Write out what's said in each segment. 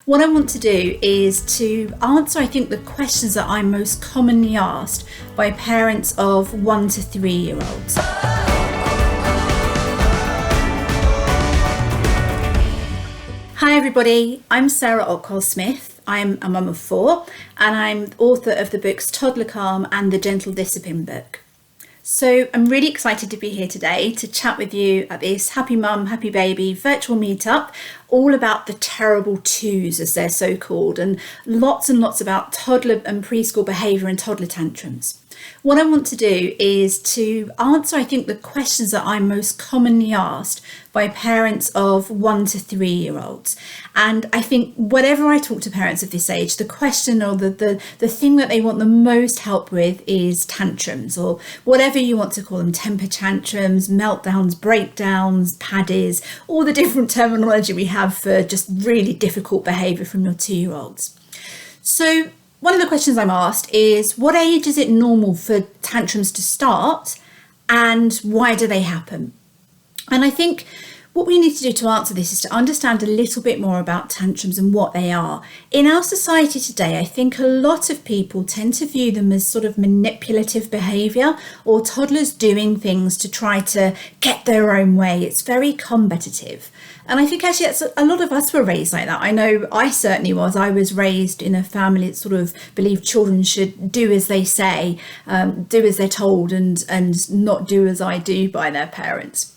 What I want to do is to answer, I think, the questions that I'm most commonly asked by parents of 1 to 3 year olds. Hi everybody, I'm Sarah Ockwell Smith. I'm a mum of 4 and I'm author of the books ToddlerCalm and the Gentle Discipline book. So I'm really excited to be here today to chat with you at this Happy Mum, Happy Baby virtual meetup, all about the terrible twos as they're so called, and lots about toddler and preschool behaviour and toddler tantrums. What I want to do is to answer, I think, the questions that I'm most commonly asked by parents of 1 to 3 year olds. And I think whenever I talk to parents of this age, the question or the thing that they want the most help with is tantrums, or whatever you want to call them, temper tantrums, meltdowns, breakdowns, paddies, all the different terminology we have for just really difficult behaviour from your 2-year-olds. So one of the questions I'm asked is, what age is it normal for tantrums to start and why do they happen? And I think what we need to do to answer this is to understand a little bit more about tantrums and what they are. In our society today, I think a lot of people tend to view them as sort of manipulative behaviour or toddlers doing things to try to get their own way. It's very combative. And I think actually a lot of us were raised like that. I know I certainly was. I was raised in a family that sort of believed children should do as they say, do as they're told and not do as I do by their parents.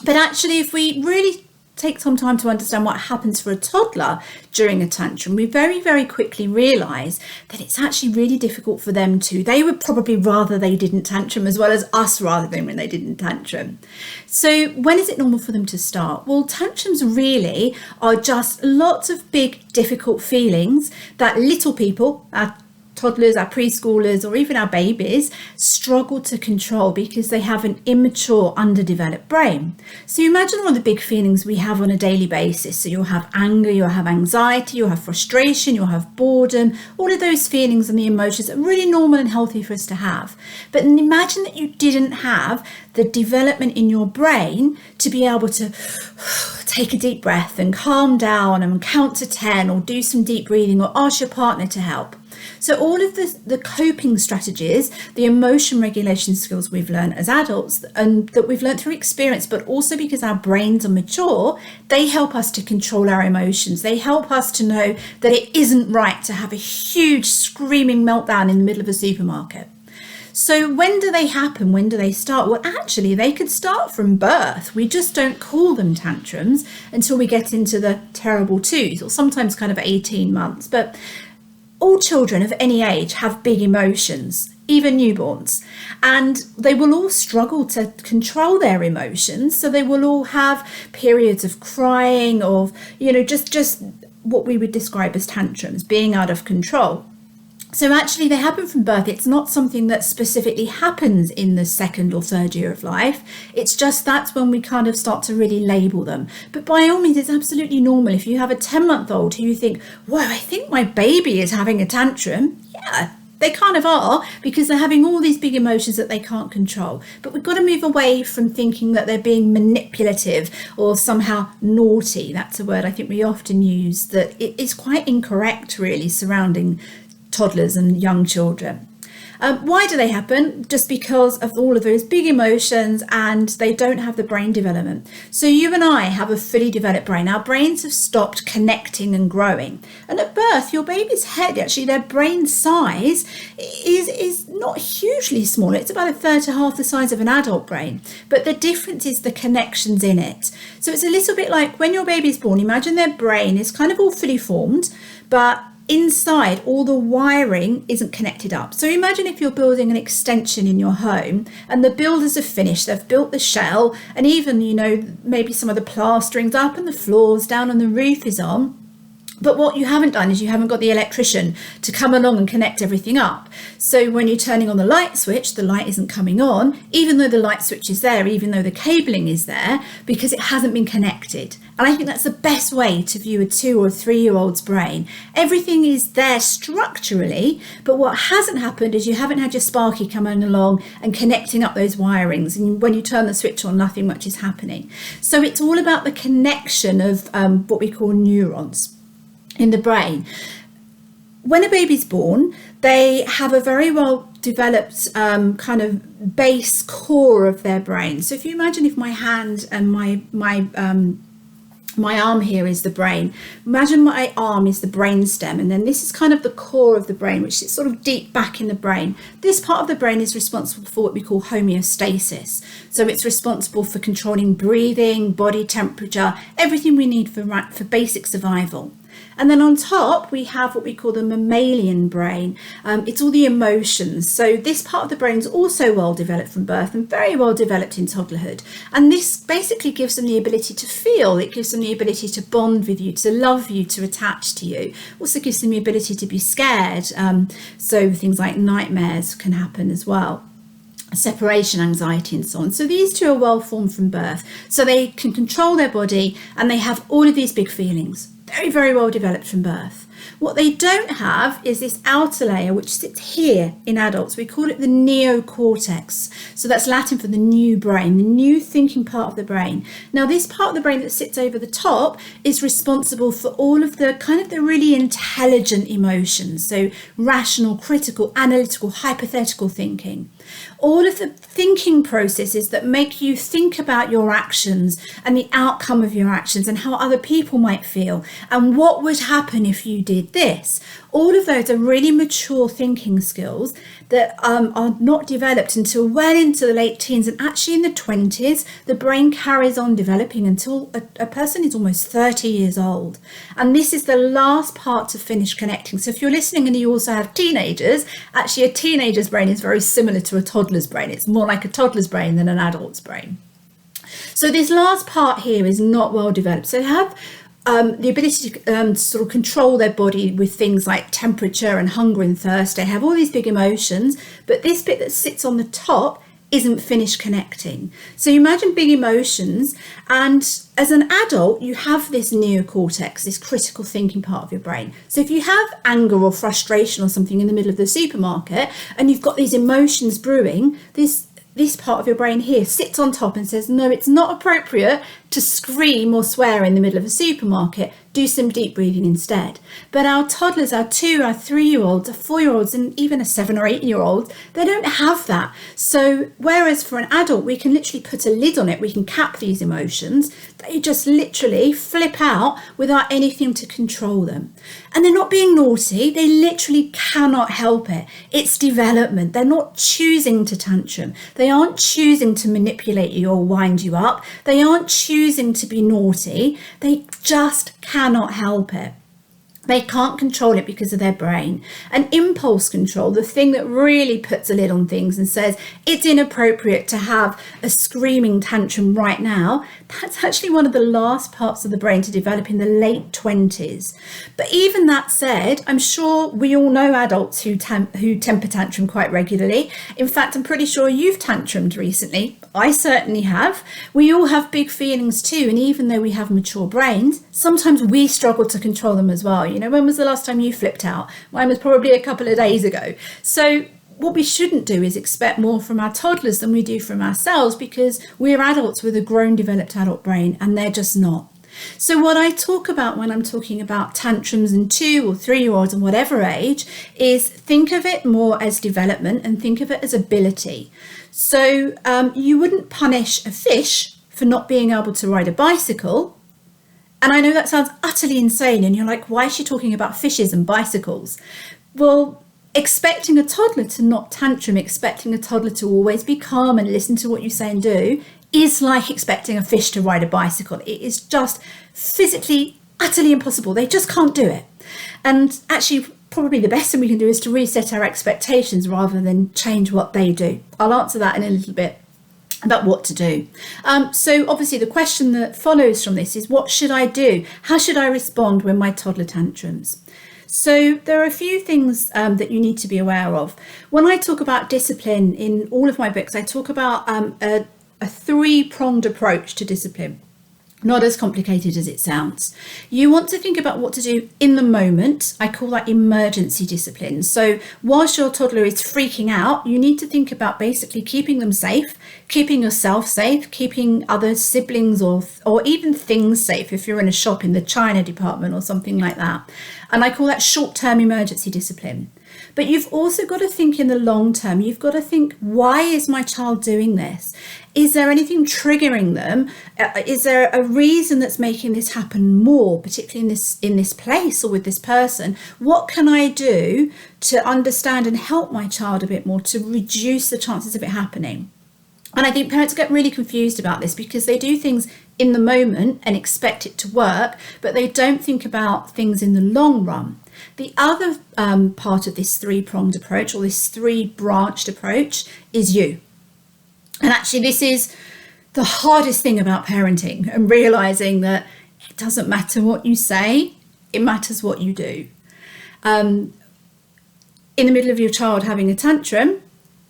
But actually, if we really take some time to understand what happens for a toddler during a tantrum, we very, very quickly realise that it's actually really difficult for them too. They would probably rather they didn't tantrum as well as us rather than when they didn't tantrum. So when is it normal for them to start? Well, tantrums really are just lots of big, difficult feelings that little people, our toddlers, our preschoolers, or even our babies struggle to control because they have an immature, underdeveloped brain. So you imagine all the big feelings we have on a daily basis. So you'll have anger, you'll have anxiety, you'll have frustration, you'll have boredom, all of those feelings and the emotions are really normal and healthy for us to have. But imagine that you didn't have the development in your brain to be able to take a deep breath and calm down and count to 10 or do some deep breathing or ask your partner to help. So all of the coping strategies, the emotion regulation skills we've learned as adults and that we've learned through experience, but also because our brains are mature, they help us to control our emotions. They help us to know that it isn't right to have a huge screaming meltdown in the middle of a supermarket. So when do they happen? When do they start? Well, actually, they could start from birth. We just don't call them tantrums until we get into the terrible twos, or sometimes kind of 18 months. But all children of any age have big emotions, even newborns, and they will all struggle to control their emotions. So they will all have periods of crying or, just what we would describe as tantrums, being out of control. So actually they happen from birth. It's not something that specifically happens in the 2nd or 3rd year of life. It's just that's when we kind of start to really label them. But by all means, it's absolutely normal. If you have a 10-month-old who you think, whoa, I think my baby is having a tantrum. Yeah, they kind of are, because they're having all these big emotions that they can't control. But we've got to move away from thinking that they're being manipulative or somehow naughty. That's a word I think we often use that it is quite incorrect really surrounding toddlers and young children. Why do they happen? Just because of all of those big emotions and they don't have the brain development. So you and I have a fully developed brain. Our brains have stopped connecting and growing. And at birth, your baby's head, actually their brain size is not hugely small. It's about a third to half the size of an adult brain. But the difference is the connections in it. So it's a little bit like when your baby's born, imagine their brain is kind of all fully formed, but inside all the wiring isn't connected up. So imagine if you're building an extension in your home and the builders have finished, they've built the shell and even, maybe some of the plastering's up and the floors down and the roof is on. But what you haven't done is you haven't got the electrician to come along and connect everything up. So when you're turning on the light switch, the light isn't coming on, even though the light switch is there, even though the cabling is there, because it hasn't been connected. And I think that's the best way to view a 2 or 3 year old's brain. Everything is there structurally, but what hasn't happened is you haven't had your Sparky coming along and connecting up those wirings. And when you turn the switch on, nothing much is happening. So it's all about the connection of what we call neurons. in the brain. When a baby's born, they have a very well developed kind of base core of their brain. So if you imagine if my hand and my arm here is the brain, imagine my arm is the brain stem, and then this is kind of the core of the brain, which is sort of deep back in the brain. This part of the brain is responsible for what we call homeostasis. So it's responsible for controlling breathing, body temperature, everything we need for basic survival. And then on top, we have what we call the mammalian brain. It's all the emotions. So this part of the brain is also well developed from birth and very well developed in toddlerhood. And this basically gives them the ability to feel. It gives them the ability to bond with you, to love you, to attach to you. Also gives them the ability to be scared. So things like nightmares can happen as well. Separation anxiety and so on. So these two are well formed from birth. So they can control their body and they have all of these big feelings. Very, very well developed from birth. What they don't have is this outer layer which sits here in adults. We call it the neocortex. So that's Latin for the new brain, the new thinking part of the brain. Now this part of the brain that sits over the top is responsible for all of the kind of the really intelligent emotions. So rational, critical, analytical, hypothetical thinking. All of the thinking processes that make you think about your actions and the outcome of your actions and how other people might feel and what would happen if you did this. All of those are really mature thinking skills that are not developed until well into the late teens, and actually in the 20s the brain carries on developing until a person is almost 30 years old, and this is the last part to finish connecting. So if you're listening and you also have teenagers, actually a teenager's brain is very similar to a toddler's brain. It's more like a toddler's brain than an adult's brain. So this last part here is not well developed. So they have the ability to sort of control their body with things like temperature and hunger and thirst. They have all these big emotions, but this bit that sits on the top isn't finished connecting. So you imagine big emotions, and as an adult you have this neocortex, this critical thinking part of your brain. So if you have anger or frustration or something in the middle of the supermarket and you've got these emotions brewing, this part of your brain here sits on top and says, no, it's not appropriate to scream or swear in the middle of a supermarket. Do some deep breathing instead. But our toddlers, our 2, our 3-year-olds, our 4-year-olds, and even a 7 or 8-year-old, they don't have that. So whereas for an adult, we can literally put a lid on it, we can cap these emotions, they just literally flip out without anything to control them. And they're not being naughty, they literally cannot help it. It's development. They're not choosing to tantrum. They aren't choosing to manipulate you or wind you up. They aren't choosing to be naughty. They just cannot help it. They can't control it because of their brain. And impulse control, the thing that really puts a lid on things and says it's inappropriate to have a screaming tantrum right now, that's actually one of the last parts of the brain to develop in the late 20s. But even that said, I'm sure we all know adults who temper tantrum quite regularly. In fact, I'm pretty sure you've tantrumed recently. I certainly have. We all have big feelings too, and even though we have mature brains, sometimes we struggle to control them as well. You know, when was the last time you flipped out? Mine was probably a couple of days ago. So what we shouldn't do is expect more from our toddlers than we do from ourselves, because we're adults with a grown, developed adult brain, and they're just not. So what I talk about when I'm talking about tantrums in 2 or 3-year-olds and whatever age is think of it more as development and think of it as ability. So you wouldn't punish a fish for not being able to ride a bicycle. And I know that sounds utterly insane, and you're like, why is she talking about fishes and bicycles? Well, expecting a toddler to not tantrum, expecting a toddler to always be calm and listen to what you say and do is like expecting a fish to ride a bicycle. It is just physically utterly impossible. They just can't do it. And actually, probably the best thing we can do is to reset our expectations rather than change what they do. I'll answer that in a little bit about what to do. So obviously the question that follows from this is, what should I do? How should I respond when my toddler tantrums? So there are a few things that you need to be aware of. When I talk about discipline in all of my books, I talk about a 3-pronged approach to discipline. Not as complicated as it sounds. You want to think about what to do in the moment. I call that emergency discipline. So whilst your toddler is freaking out, you need to think about basically keeping them safe, keeping yourself safe, keeping other siblings or even things safe if you're in a shop in the china department or something like that. And I call that short-term emergency discipline. But you've also got to think in the long term. You've got to think, why is my child doing this? Is there anything triggering them? Is there a reason that's making this happen more, particularly in this place or with this person? What can I do to understand and help my child a bit more to reduce the chances of it happening? And I think parents get really confused about this because they do things in the moment and expect it to work, but they don't think about things in the long run. The other part of this three-pronged approach, or this three-branched approach, is you. And actually, this is the hardest thing about parenting, and realizing that it doesn't matter what you say, it matters what you do. In the middle of your child having a tantrum,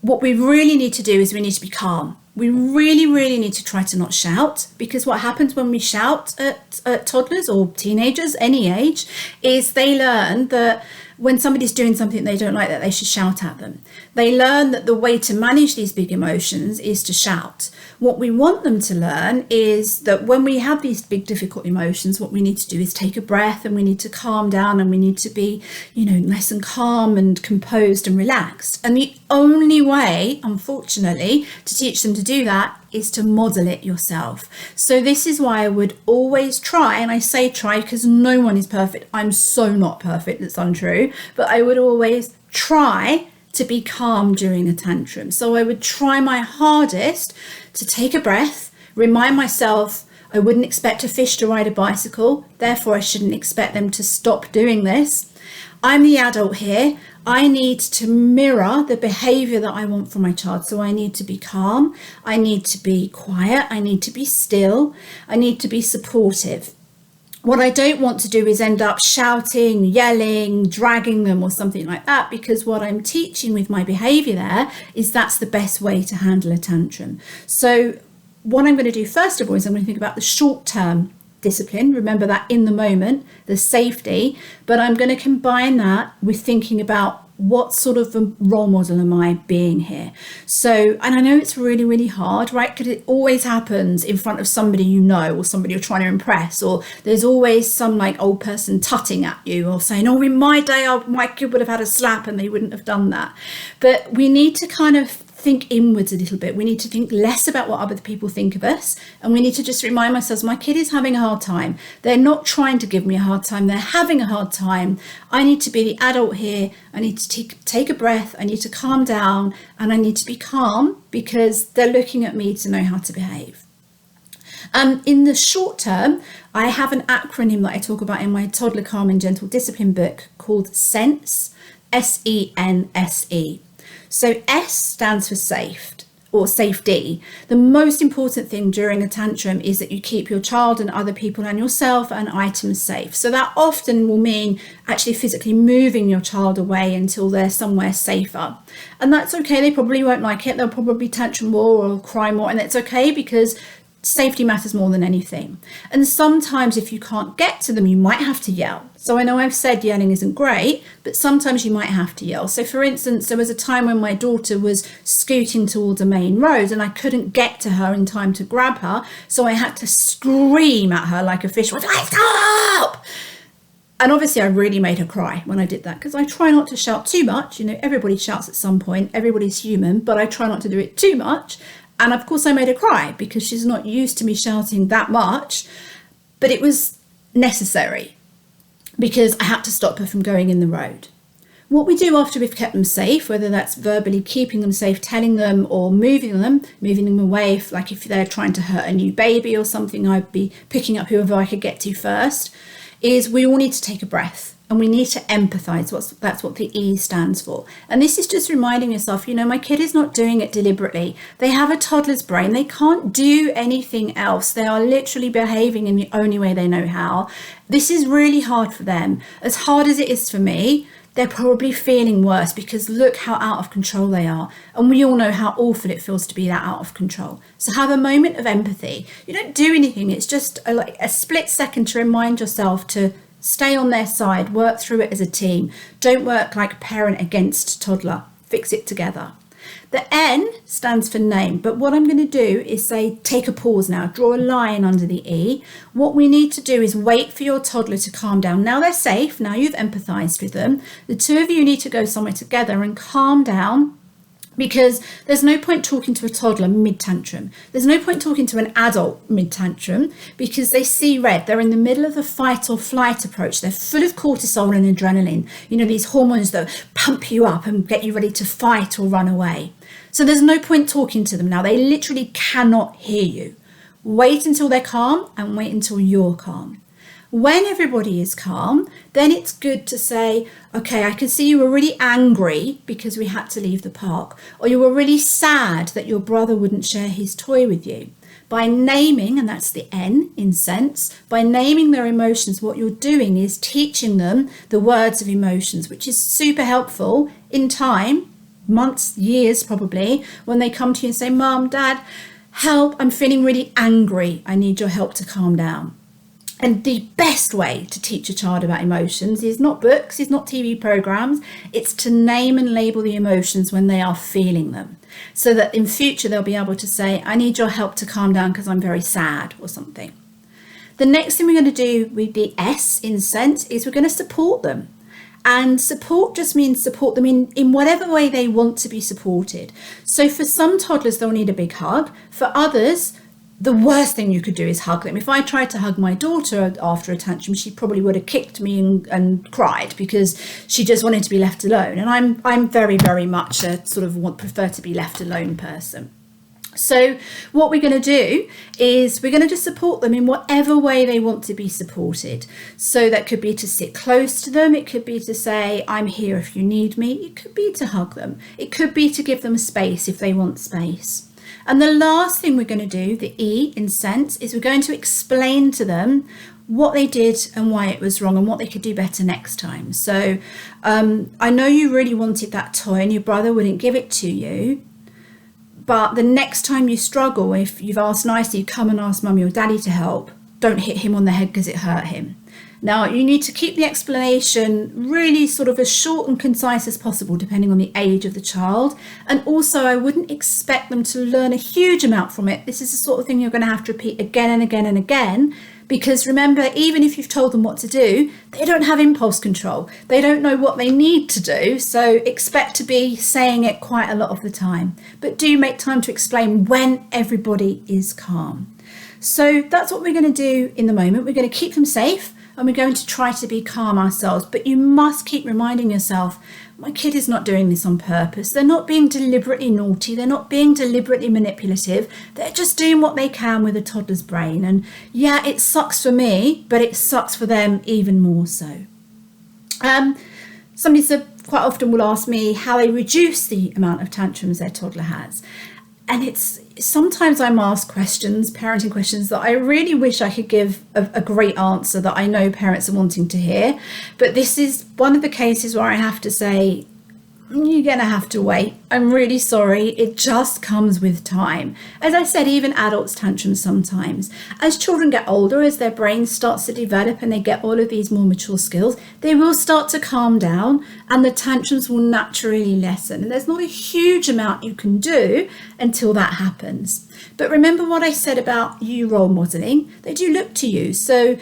what we really need to do is we need to be calm. We really, really need to try to not shout, because what happens when we shout at toddlers or teenagers, any age, is they learn that when somebody's doing something they don't like, that they should shout at them. They learn that the way to manage these big emotions is to shout. What we want them to learn is that when we have these big, difficult emotions, what we need to do is take a breath, and we need to calm down, and we need to be, nice and calm and composed and relaxed. And the only way, unfortunately, to teach them to do that is to model it yourself. So this is why I would always try, and I say try because no one is perfect. I'm so not perfect, it's untrue, but I would always try to be calm during a tantrum. So I would try my hardest to take a breath, remind myself I wouldn't expect a fish to ride a bicycle, therefore I shouldn't expect them to stop doing this. I'm the adult here. I need to mirror the behavior that I want from my child. So I need to be calm. I need to be quiet. I need to be still. I need to be supportive. What I don't want to do is end up shouting, yelling, dragging them or something like that, because what I'm teaching with my behavior there is that's the best way to handle a tantrum. So what I'm going to do first of all is I'm going to think about the short-term discipline. Remember that in the moment, the safety, but I'm going to combine that with thinking about what sort of a role model am I being here. So, and I know it's really, really hard, right? Because it always happens in front of somebody or somebody you're trying to impress, or there's always some old person tutting at you or saying, oh, in my day, my kid would have had a slap and they wouldn't have done that. But we need to kind of think inwards a little bit. We need to think less about what other people think of us, and we need to just remind ourselves, my kid is having a hard time. They're not trying to give me a hard time, they're having a hard time. I need to be the adult here. I need to take a breath, I need to calm down, and I need to be calm because they're looking at me to know how to behave. In the short term, I have an acronym that I talk about in my ToddlerCalm and Gentle Discipline book called SENSE, SENSE. So S stands for safe or safety. The most important thing during a tantrum is that you keep your child and other people and yourself and items safe. So that often will mean actually physically moving your child away until they're somewhere safer. And that's okay. They probably won't like it. They'll probably tantrum more or cry more. And it's okay, because safety matters more than anything. And sometimes if you can't get to them, you might have to yell. So I know I've said yelling isn't great, but sometimes you might have to yell. So for instance, there was a time when my daughter was scooting towards a main road and I couldn't get to her in time to grab her. So I had to scream at her like a fish, like, stop! And obviously I really made her cry when I did that, because I try not to shout too much. Everybody shouts at some point, everybody's human, but I try not to do it too much. And of course I made her cry because she's not used to me shouting that much, but it was necessary because I had to stop her from going in the road. What we do after we've kept them safe, whether that's verbally keeping them safe, telling them, or moving them away, like if they're trying to hurt a new baby or something, I'd be picking up whoever I could get to first, is we all need to take a breath. And we need to empathize. That's what the E stands for. And this is just reminding yourself, my kid is not doing it deliberately. They have a toddler's brain. They can't do anything else. They are literally behaving in the only way they know how. This is really hard for them. As hard as it is for me, they're probably feeling worse because look how out of control they are. And we all know how awful it feels to be that out of control. So have a moment of empathy. You don't do anything. It's just a split second to remind yourself to stay on their side, work through it as a team. Don't work like parent against toddler. Fix it together. The N stands for name, but what I'm going to do is say, take a pause now, draw a line under the E. What we need to do is wait for your toddler to calm down. Now they're safe, now you've empathized with them. The two of you need to go somewhere together and calm down, because there's no point talking to a toddler mid-tantrum. There's no point talking to an adult mid-tantrum because they see red. They're in the middle of the fight or flight approach. They're full of cortisol and adrenaline, these hormones that pump you up and get you ready to fight or run away. So there's no point talking to them now. They literally cannot hear you. Wait until they're calm and wait until you're calm. When everybody is calm, then it's good to say, okay, I can see you were really angry because we had to leave the park, or you were really sad that your brother wouldn't share his toy with you. By naming, and that's the N in sense, by naming their emotions, what you're doing is teaching them the words of emotions, which is super helpful in time, months, years probably, when they come to you and say, Mom, Dad, help, I'm feeling really angry. I need your help to calm down. And the best way to teach a child about emotions is not books, is not TV programs. It's to name and label the emotions when they are feeling them, so that in future they'll be able to say, I need your help to calm down because I'm very sad or something. The next thing we're going to do with the S in sense is we're going to support them. And support just means support them in whatever way they want to be supported. So for some toddlers, they'll need a big hug. For others, the worst thing you could do is hug them. If I tried to hug my daughter after a tantrum, she probably would have kicked me and cried because she just wanted to be left alone. And I'm very, very much a sort of prefer to be left alone person. So what we're going to do is we're going to just support them in whatever way they want to be supported. So that could be to sit close to them. It could be to say, I'm here if you need me. It could be to hug them. It could be to give them space if they want space. And the last thing we're going to do, the E in sense, is we're going to explain to them what they did and why it was wrong and what they could do better next time. So I know you really wanted that toy and your brother wouldn't give it to you. But the next time you struggle, if you've asked nicely, come and ask Mummy or Daddy to help, don't hit him on the head because it hurt him. Now, you need to keep the explanation really sort of as short and concise as possible, depending on the age of the child. And also, I wouldn't expect them to learn a huge amount from it. This is the sort of thing you're going to have to repeat again and again and again. Because remember, even if you've told them what to do, they don't have impulse control. They don't know what they need to do. So expect to be saying it quite a lot of the time. But do make time to explain when everybody is calm. So that's what we're going to do in the moment. We're going to keep them safe. And we're going to try to be calm ourselves. But you must keep reminding yourself, my kid is not doing this on purpose. They're not being deliberately naughty. They're not being deliberately manipulative. They're just doing what they can with a toddler's brain. And yeah, it sucks for me, but it sucks for them even more so. Somebody said quite often will ask me how they reduce the amount of tantrums their toddler has. And it's sometimes I'm asked questions, parenting questions, that I really wish I could give a great answer that I know parents are wanting to hear. But this is one of the cases where I have to say, you're going to have to wait. I'm really sorry. It just comes with time. As I said, even adults tantrums sometimes. As children get older, as their brain starts to develop and they get all of these more mature skills, they will start to calm down and the tantrums will naturally lessen. And there's not a huge amount you can do until that happens. But remember what I said about you role modeling. They do look to you. So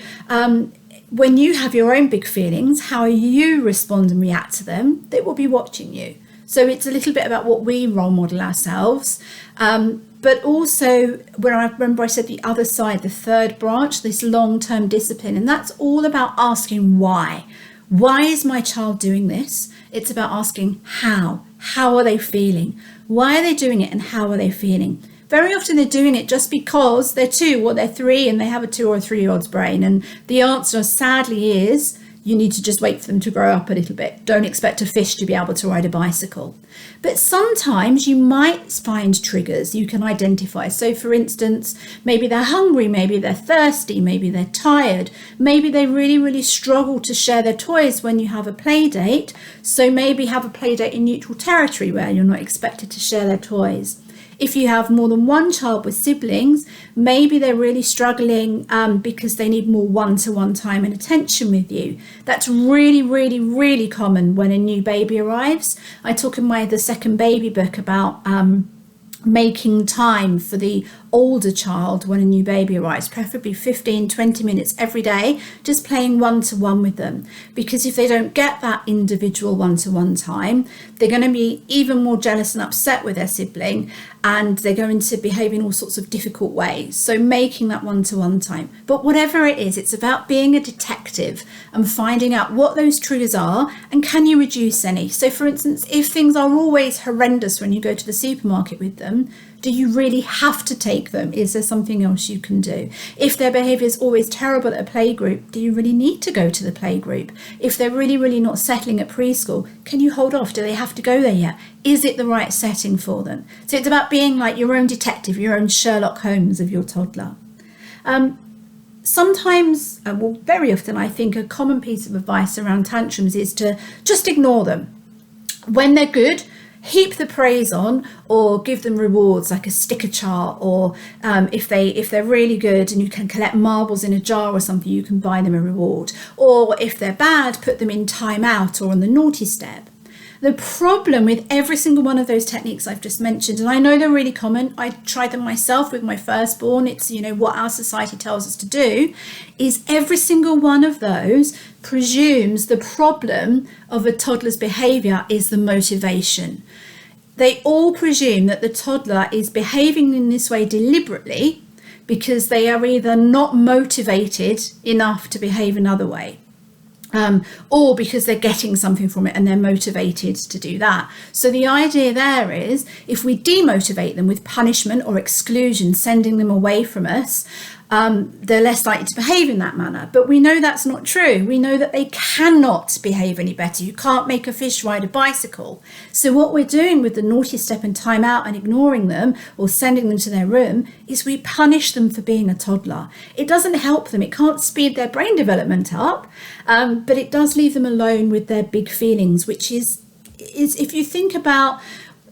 when you have your own big feelings, how you respond and react to them, they will be watching you. So it's a little bit about what we role model ourselves. But also, when I remember I said the other side, the third branch, this long-term discipline, and that's all about asking why. Why is my child doing this? It's about asking how. How are they feeling? Why are they doing it and how are they feeling? Very often they're doing it just because they're 2 or they're 3 and they have a 2 or a 3-year-old's brain. And the answer sadly is You need to just wait for them to grow up a little bit. Don't expect a fish to be able to ride a bicycle. But sometimes you might find triggers you can identify. So for instance, maybe they're hungry, maybe they're thirsty, maybe they're tired, maybe they really, really struggle to share their toys when you have a play date. So maybe have a play date in neutral territory where you're not expected to share their toys. If you have more than one child with siblings, maybe they're really struggling because they need more one-to-one time and attention with you. That's really, really, really common when a new baby arrives. I talk in the second baby book about making time for the older child when a new baby arrives, preferably 15-20 minutes every day, just playing one-to-one with them. Because if they don't get that individual one-to-one time, they're going to be even more jealous and upset with their sibling, and they're going to behave in all sorts of difficult ways. So making that one-to-one time. But whatever it is, it's about being a detective and finding out what those triggers are and can you reduce any. So for instance, if things are always horrendous when you go to the supermarket with them, do you really have to take them? Is there something else you can do? If their behaviour is always terrible at a playgroup, do you really need to go to the playgroup? If they're really, really not settling at preschool, can you hold off? Do they have to go there yet? Is it the right setting for them? So it's about being like your own detective, your own Sherlock Holmes of your toddler. Sometimes, very often, I think a common piece of advice around tantrums is to just ignore them. When they're good, heap the praise on, or give them rewards like a sticker chart, or if they're really good and you can collect marbles in a jar or something, you can buy them a reward. Or if they're bad, put them in time out or on the naughty step. The problem with every single one of those techniques I've just mentioned, and I know they're really common, I tried them myself with my firstborn, it's what our society tells us to do, is every single one of those presumes the problem of a toddler's behaviour is the motivation. They all presume that the toddler is behaving in this way deliberately because they are either not motivated enough to behave another way, or because they're getting something from it and they're motivated to do that. So the idea there is, if we demotivate them with punishment or exclusion, sending them away from us, they're less likely to behave in that manner. But we know that's not true. We know that they cannot behave any better. You can't make a fish ride a bicycle. So what we're doing with the naughty step and time out and ignoring them or sending them to their room is we punish them for being a toddler. It doesn't help them. It can't speed their brain development up, but it does leave them alone with their big feelings, which is if you think about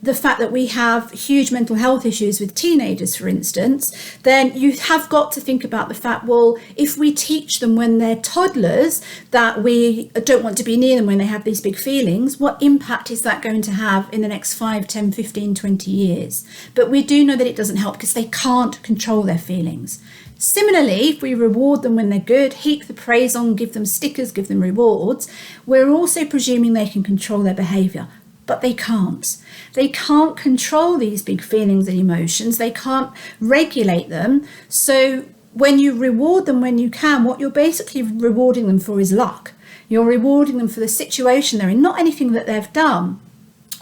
the fact that we have huge mental health issues with teenagers, for instance, then you have got to think about the fact, well, if we teach them when they're toddlers that we don't want to be near them when they have these big feelings, what impact is that going to have in the next 5, 10, 15, 20 years? But we do know that it doesn't help because they can't control their feelings. Similarly, if we reward them when they're good, heap the praise on, give them stickers, give them rewards, we're also presuming they can control their behaviour. But they can't. They can't control these big feelings and emotions. They can't regulate them. So when you reward them when you can, what you're basically rewarding them for is luck. You're rewarding them for the situation they're in, not anything that they've done.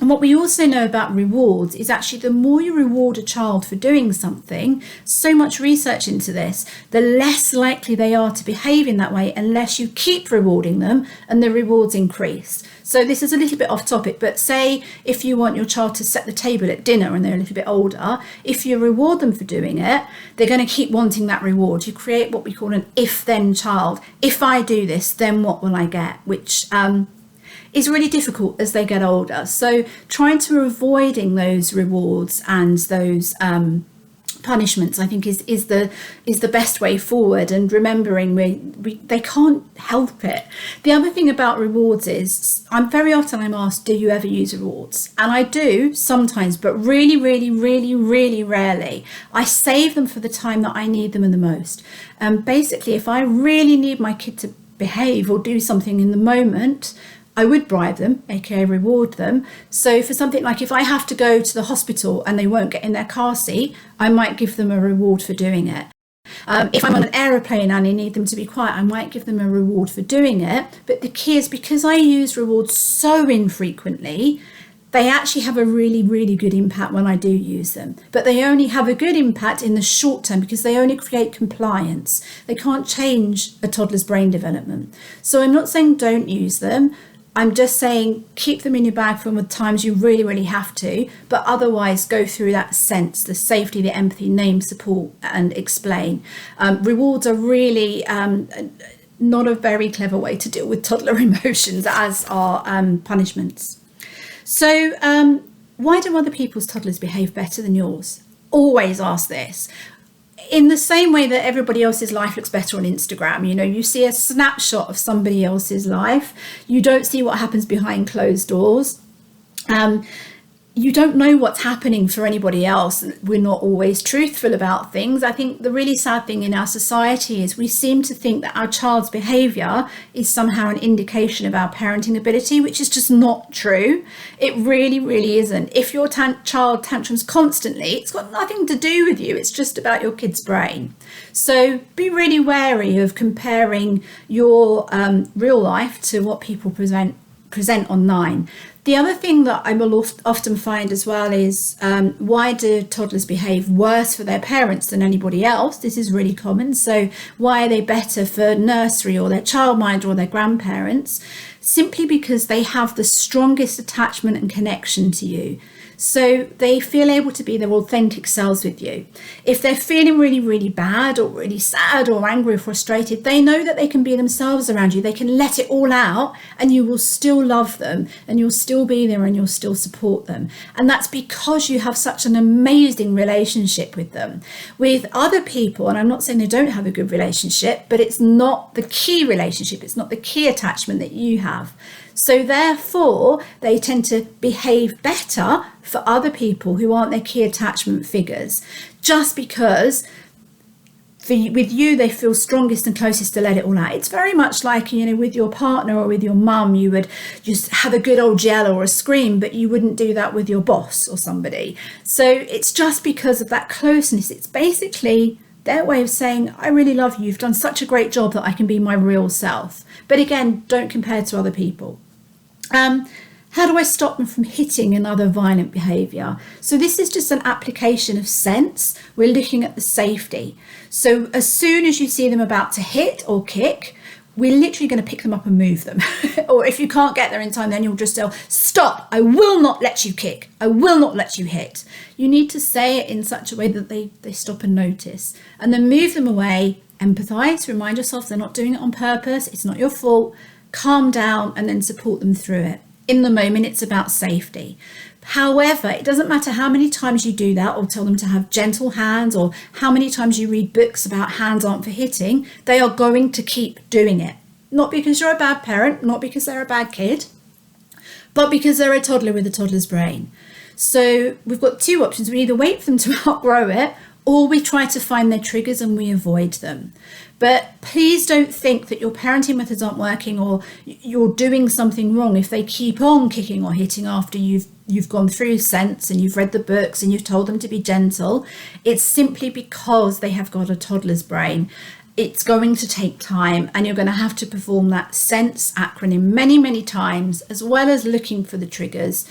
And what we also know about rewards is actually the more you reward a child for doing something, so much research into this, the less likely they are to behave in that way unless you keep rewarding them and the rewards increase. So this is a little bit off topic, but say if you want your child to set the table at dinner and they're a little bit older, if you reward them for doing it, they're going to keep wanting that reward. You create what we call an if-then child. If I do this, then what will I get? Which is really difficult as they get older. So trying to avoiding those rewards and those punishments, I think, is the best way forward. And remembering they can't help it. The other thing about rewards is I'm asked, do you ever use rewards? And I do sometimes, but really, really, really, really rarely. I save them for the time that I need them the most. Basically, if I really need my kid to behave or do something in the moment, I would bribe them, aka reward them. So for something like if I have to go to the hospital and they won't get in their car seat, I might give them a reward for doing it. If I'm on an aeroplane and I need them to be quiet, I might give them a reward for doing it. But the key is, because I use rewards so infrequently, they actually have a really, really good impact when I do use them. But they only have a good impact in the short term because they only create compliance. They can't change a toddler's brain development. So I'm not saying don't use them. I'm just saying keep them in your bag for the times you really, really have to. But otherwise, go through that sense, the safety, the empathy, name, support, and explain. Rewards are really not a very clever way to deal with toddler emotions, as are punishments. So why do other people's toddlers behave better than yours? Always ask this. In the same way that everybody else's life looks better on Instagram, you see a snapshot of somebody else's life. You don't see what happens behind closed doors. You don't know what's happening for anybody else. We're not always truthful about things. I think the really sad thing in our society is we seem to think that our child's behaviour is somehow an indication of our parenting ability, which is just not true. It really, really isn't. If your child tantrums constantly, it's got nothing to do with you. It's just about your kid's brain. So be really wary of comparing your real life to what people present online. The other thing that I will often find as well is why do toddlers behave worse for their parents than anybody else? This is really common. So why are they better for nursery or their childminder or their grandparents? Simply because they have the strongest attachment and connection to you. So they feel able to be their authentic selves with you. If they're feeling really, really bad or really sad or angry or frustrated, they know that they can be themselves around you. They can let it all out and you will still love them and you'll still be there and you'll still support them. And that's because you have such an amazing relationship with them. With other people, and I'm not saying they don't have a good relationship, but it's not the key relationship. It's not the key attachment that you have. So therefore, they tend to behave better for other people who aren't their key attachment figures, just because with you, they feel strongest and closest to let it all out. It's very much like, with your partner or with your mum, you would just have a good old yell or a scream, but you wouldn't do that with your boss or somebody. So it's just because of that closeness. It's basically their way of saying, I really love you. You've done such a great job that I can be my real self. But again, don't compare to other people. How do I stop them from hitting and other violent behaviour? So this is just an application of sense. We're looking at the safety. So as soon as you see them about to hit or kick, we're literally going to pick them up and move them. Or if you can't get there in time, then you'll just say, stop, I will not let you kick. I will not let you hit. You need to say it in such a way that they stop and notice. And then move them away, empathise, remind yourself they're not doing it on purpose. It's not your fault. Calm down and then support them through it. In the moment, it's about safety. However, it doesn't matter how many times you do that or tell them to have gentle hands or how many times you read books about hands aren't for hitting, they are going to keep doing it. Not because you're a bad parent, not because they're a bad kid, but because they're a toddler with a toddler's brain. So we've got two options. We either wait for them to outgrow it or we try to find their triggers and we avoid them. But please don't think that your parenting methods aren't working or you're doing something wrong if they keep on kicking or hitting after you've gone through sense and you've read the books and you've told them to be gentle. It's simply because they have got a toddler's brain. It's going to take time and you're going to have to perform that sense acronym many, many times, as well as looking for the triggers.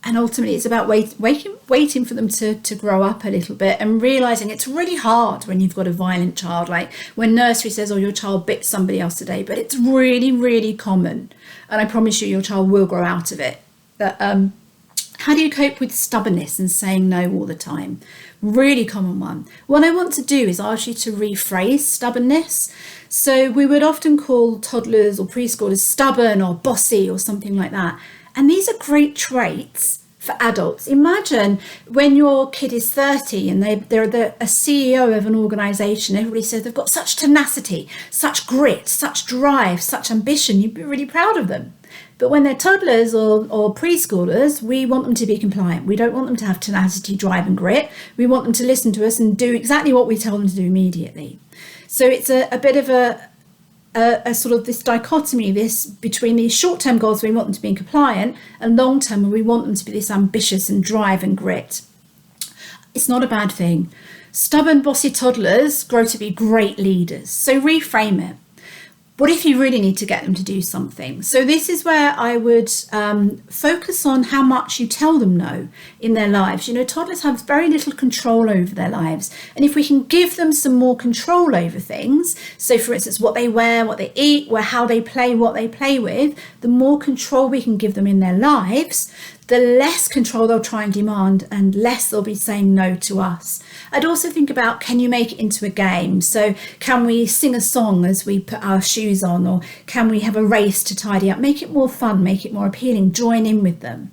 And ultimately, it's about waiting for them to grow up a little bit and realising it's really hard when you've got a violent child. Like when nursery says, oh, your child bit somebody else today, but it's really, really common. And I promise you, your child will grow out of it. But how do you cope with stubbornness and saying no all the time? Really common one. What I want to do is ask you to rephrase stubbornness. So we would often call toddlers or preschoolers stubborn or bossy or something like that. And these are great traits for adults. Imagine when your kid is 30 and they're a CEO of an organisation. Everybody says they've got such tenacity, such grit, such drive, such ambition. You'd be really proud of them. But when they're toddlers or preschoolers, we want them to be compliant. We don't want them to have tenacity, drive and grit. We want them to listen to us and do exactly what we tell them to do immediately. So it's a bit of a sort of this dichotomy, this between these short-term goals, we want them to be compliant, and long-term, we want them to be this ambitious and drive and grit. It's not a bad thing. Stubborn, bossy toddlers grow to be great leaders. So reframe it. What if you really need to get them to do something? So this is where I would focus on how much you tell them no in their lives. You know, toddlers have very little control over their lives. And if we can give them some more control over things, so for instance, what they wear, what they eat, how they play, what they play with, the more control we can give them in their lives, the less control they'll try and demand and less they'll be saying no to us. I'd also think about, can you make it into a game? So can we sing a song as we put our shoes on, or can we have a race to tidy up? Make it more fun, make it more appealing, join in with them.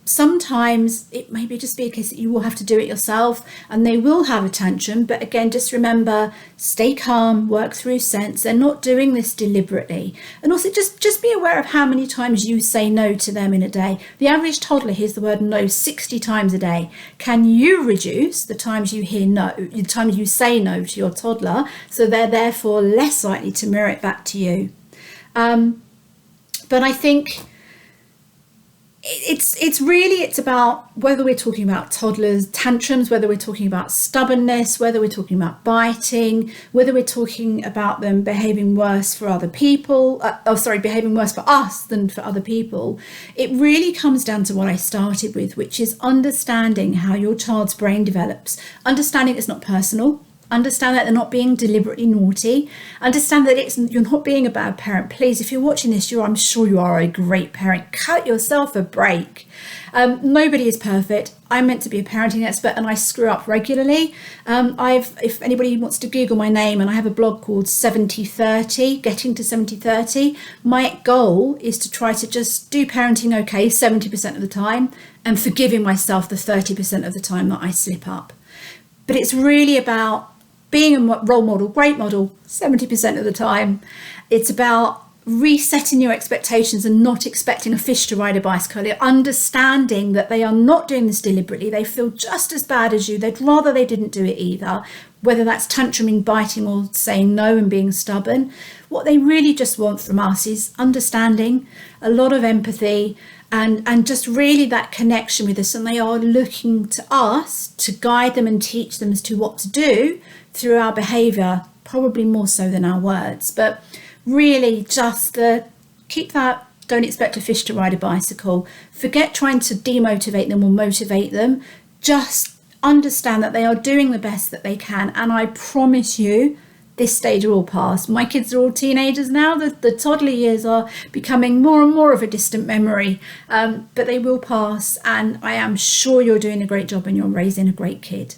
Sometimes it may just be a case that you will have to do it yourself and they will have a tantrum. But again, just remember, stay calm, work through sense. They're not doing this deliberately. And also just be aware of how many times you say no to them in a day. The average toddler hears the word no 60 times a day. Can you reduce the times you hear no, the times you say no to your toddler, so they're therefore less likely to mirror it back to you? But I think it's about whether we're talking about toddlers, tantrums, whether we're talking about stubbornness, whether we're talking about biting, whether we're talking about them behaving worse for other people, behaving worse for us than for other people. It really comes down to what I started with, which is understanding how your child's brain develops. Understanding it's not personal. Understand that they're not being deliberately naughty. Understand that you're not being a bad parent. Please, if you're watching this, I'm sure you are a great parent. Cut yourself a break. Nobody is perfect. I'm meant to be a parenting expert and I screw up regularly. If anybody wants to Google my name, and I have a blog called 7030, Getting to 7030. My goal is to try to just do parenting okay 70% of the time and forgiving myself the 30% of the time that I slip up. But it's really about being a role model, great model, 70% of the time. It's about resetting your expectations and not expecting a fish to ride a bicycle. They're understanding that they are not doing this deliberately. They feel just as bad as you. They'd rather they didn't do it either, whether that's tantruming, biting, or saying no and being stubborn. What they really just want from us is understanding, a lot of empathy, and just really that connection with us. And they are looking to us to guide them and teach them as to what to do through our behaviour, probably more so than our words. But really just keep that, don't expect a fish to ride a bicycle. Forget trying to demotivate them or motivate them. Just understand that they are doing the best that they can. And I promise you, this stage will pass. My kids are all teenagers now. The toddler years are becoming more and more of a distant memory, but they will pass. And I am sure you're doing a great job and you're raising a great kid.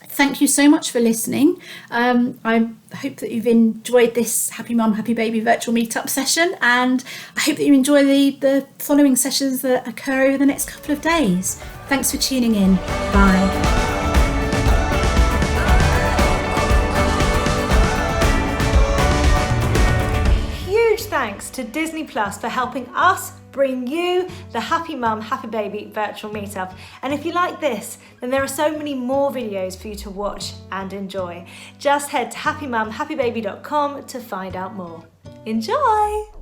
Thank you so much for listening. I hope that you've enjoyed this Happy Mum, Happy Baby virtual meetup session, and I hope that you enjoy the following sessions that occur over the next couple of days. Thanks for tuning in. Bye. Thanks to Disney Plus for helping us bring you the Happy Mum, Happy Baby virtual meetup. And if you like this, then there are so many more videos for you to watch and enjoy. Just head to happymumhappybaby.com to find out more. Enjoy!